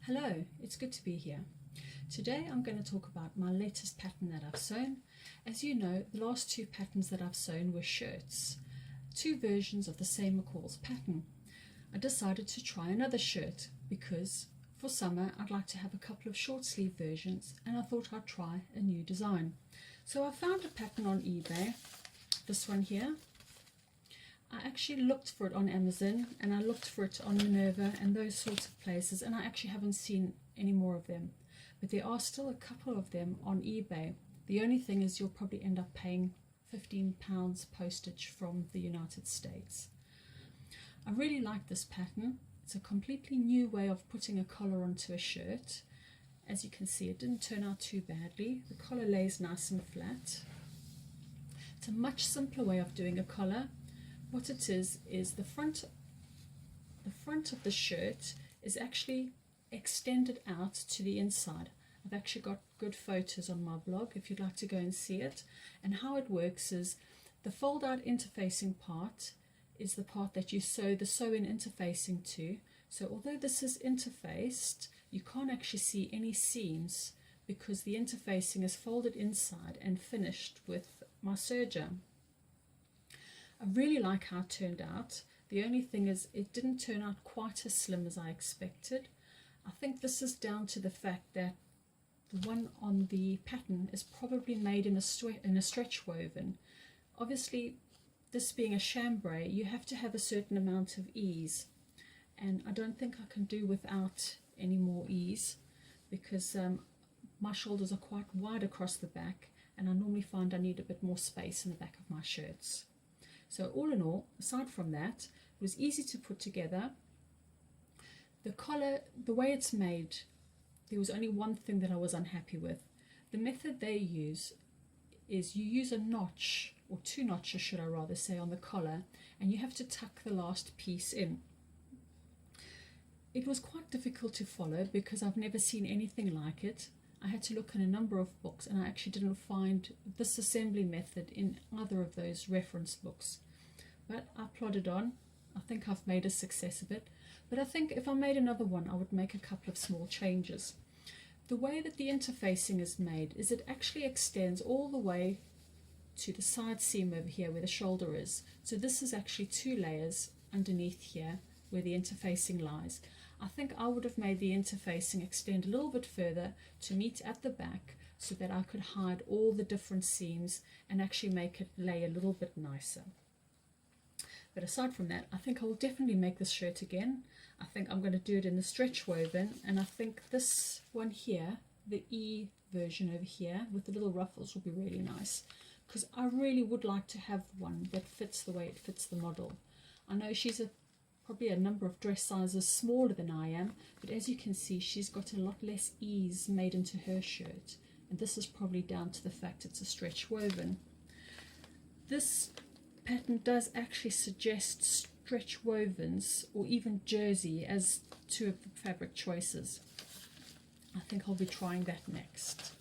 Hello, it's good to be here. Today I'm going to talk about my latest pattern that I've sewn. As you know, the last two patterns that I've sewn were shirts, two versions of the same McCalls pattern. I decided to try another shirt because for summer I'd like to have a couple of short sleeve versions and I thought I'd try a new design. So I found a pattern on eBay, this one here. I actually looked for it on Amazon and I looked for it on Minerva and those sorts of places, and I actually haven't seen any more of them, but there are still a couple of them on eBay. The only thing is you'll probably end up paying £15 postage from the United States. I really like this pattern. It's a completely new way of putting a collar onto a shirt. As you can see, it didn't turn out too badly. The collar lays nice and flat. It's a much simpler way of doing a collar. What it is the front of the shirt is actually extended out to the inside. I've actually got good photos on my blog if you'd like to go and see it. And how it works is the fold out interfacing part is the part that you sew the sew-in interfacing to. So although this is interfaced, you can't actually see any seams because the interfacing is folded inside and finished with my serger. I really like how it turned out. The only thing is it didn't turn out quite as slim as I expected. I think this is down to the fact that the one on the pattern is probably made in a stretch woven. Obviously, this being a chambray, you have to have a certain amount of ease, and I don't think I can do without any more ease because my shoulders are quite wide across the back and I normally find I need a bit more space in the back of my shirts. So all in all, aside from that, it was easy to put together. The collar, the way it's made, there was only one thing that I was unhappy with. The method they use is you use a notch, or two notches should I rather say, on the collar, and you have to tuck the last piece in. It was quite difficult to follow because I've never seen anything like it. I had to look in a number of books and I actually didn't find this assembly method in either of those reference books. But I plodded on. I think I've made a success of it. But I think if I made another one, I would make a couple of small changes. The way that the interfacing is made is it actually extends all the way to the side seam over here where the shoulder is. So this is actually two layers underneath here where the interfacing lies. I think I would have made the interfacing extend a little bit further to meet at the back so that I could hide all the different seams and actually make it lay a little bit nicer. But aside from that, I think I will definitely make this shirt again. I think I'm going to do it in the stretch woven, and I think this one here, the E version over here with the little ruffles, will be really nice because I really would like to have one that fits the way it fits the model. I know she's probably a number of dress sizes smaller than I am, but as you can see, she's got a lot less ease made into her shirt, and this is probably down to the fact it's a stretch woven. This pattern does actually suggest stretch wovens or even jersey as two of the fabric choices. I think I'll be trying that next.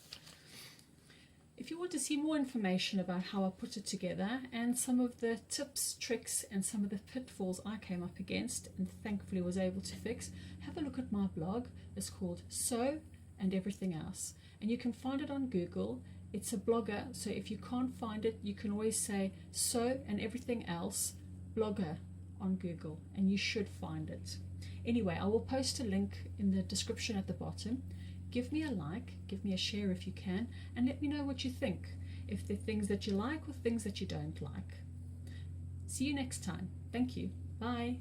If you want to see more information about how I put it together and some of the tips, tricks and some of the pitfalls I came up against and thankfully was able to fix, have a look at my blog. It's called Sew and Everything Else, and you can find it on Google. It's a blogger, so if you can't find it, you can always say Sew and Everything Else blogger on Google and you should find it. Anyway, I will post a link in the description at the bottom. Give me a like, give me a share if you can, and let me know what you think, if there are things that you like or things that you don't like. See you next time. Thank you. Bye.